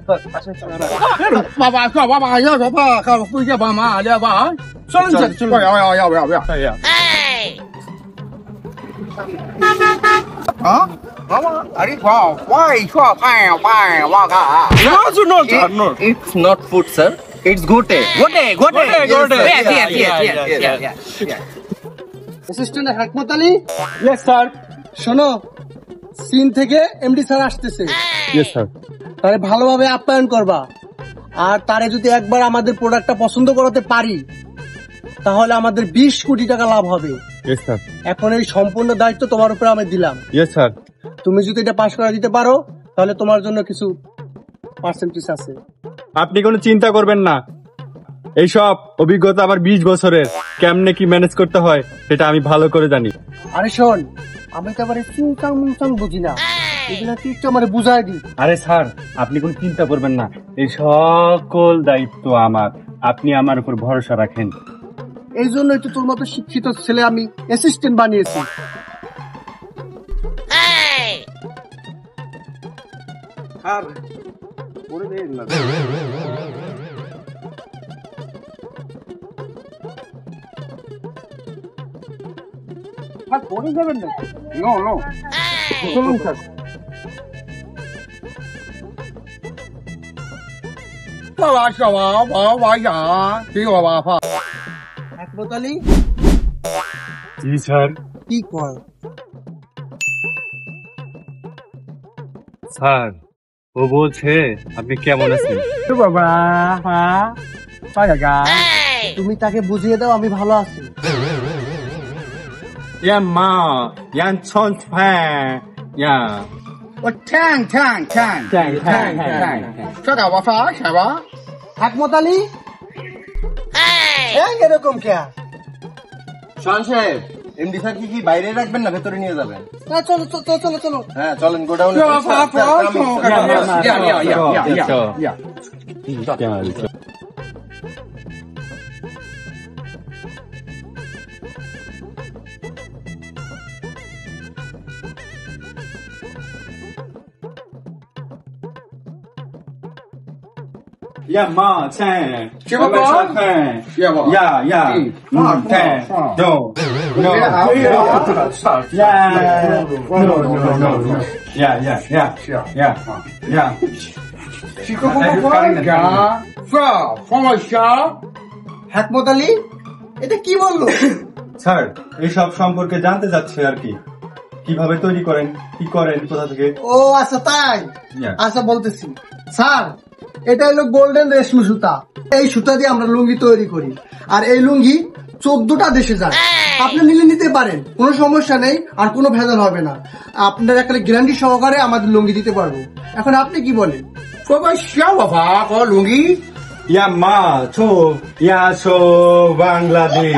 爸爸，要什么？不要爸妈，要爸。算了，不要。哎呀。啊？妈妈，你说why说拍，我看。No. It's not food, sir. It's good day. Yes. Assistant Hikmat Ali, Yes, sir. শোনো, সিন থেকে MD sir আসতেছে. Yes, sir. তারে ভালোভাবে আপ্যায়ন করবা, আর তারে যদি একবার আমাদের প্রোডাক্টটা পছন্দ করাতে পারি তাহলে আমাদের 20 কোটি টাকা লাভ হবে. Yes, sir. এখন এই সম্পূর্ণ দায়িত্ব তোমার উপরে আমি দিলাম. Yes, sir. তুমি যদি এটা পাস করে দিতে পারো তাহলে তোমার জন্য কিছু পার্সেন্টেজ আছে. আপনি কোনো চিন্তা করবেন না, এইসব অভিজ্ঞতা আমার 20 বছরের, কেমনে কি ম্যানেজ করতে হয় সেটা আমি ভালো করে জানি. আরে শোন, আমি তো আবার চিন্তাং বুঝি না, এগুলো কি একটু আমার বুঝাই দি. আরে স্যার, আপনি কোনো চিন্তা করবেন না, এই সকল দায়িত্ব আমার, আপনি আমার উপর ভরসা রাখেন. এই জন্যই তো তোর মতো শিক্ষিত ছেলে আমি অ্যাসিস্ট্যান্ট বানিয়েছি. আর পরে দেন না, আর পরে যাবেন না. নো চলুন স্যার. হিকমত আলী, জি স্যার. কি কয়? স্যার, ও বলছে আপনি কেমন আছেন. তুমি তাকে বুঝিয়ে দাও আমি ভালো আছি. মা ইয়ান ছন ইয়া হিকমত আলী, এরকম কে? শান সাহেব, এমডি স্যার কি বাইরে রাখবেন না ভেতরে নিয়ে যাবেন? না, চলো. হ্যাঁ চলেন, গোডাউনে. মা হিকমত আলী, এটা কি বললো? স্যার, এইসব সম্পর্কে জানতে চাচ্ছে আর কি, কিভাবে তৈরি করেন, কি করেন, কোথা থেকে. ও আচ্ছা, তাই. Yeah. আচ্ছা, বলতেছি. স্যার, এটা হলো গোল্ডেন রেশমি সুতা. এই সুতা দিয়ে আমরা লুঙ্গি তৈরি করি, আর এই লুঙ্গি 14টা দেশে যায়. আপনি নিতে পারেন, কোনো সমস্যা নেই, আর কোনো ভেজাল হবে না. আপনার একটা গ্যারান্টি সহকারে আমাদের লুঙ্গি দিতে পারবো. এখন আপনি কি বলেন? লুঙ্গি মা Bangladesh.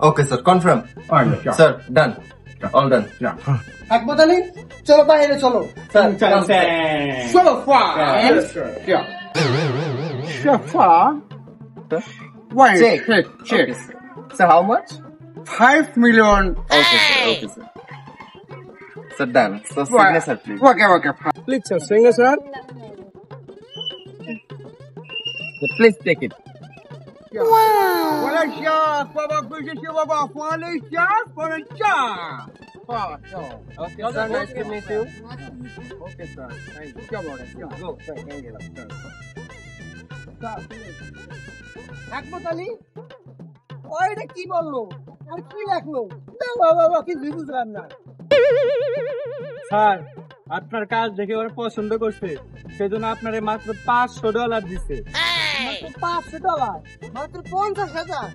Okay, sir. Confirm. Sir, done. All done. হিকমত Ali, চলো বাইরে চলো. Check. Sir, how much? 5 million. Okay, sir. Sir, done. So, signature, please. Okay. Please sir, সঙ্গে sir. Please take it. Okay, sir. Nice to meet you. Okay, sir. Thank you. Go. Hikmat Ali, এটা কি বললো আর কি লেখলো? বাবা, কি বুঝলাম না. স্যার, আপনার কাজ দেখে ওরা পছন্দ করছে, সেজন্য আপনারে মাত্র $500 দিছে. মাত্র $500? মাত্র 50,000?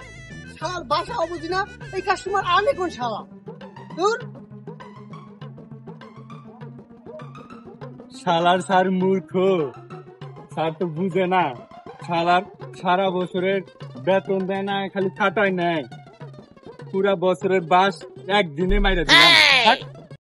শালার বাসাও বুঝি না, এই কাস্টমার আনে কোন শালা? দূর. শালার স্যার মূর্খ, স্যার তো বুঝে না, শালার সারা বছরের বেতন দেয় না, খালি খাটাই নেয়. পুরা বছরের বাস একদিনে মাইরা দিলাম.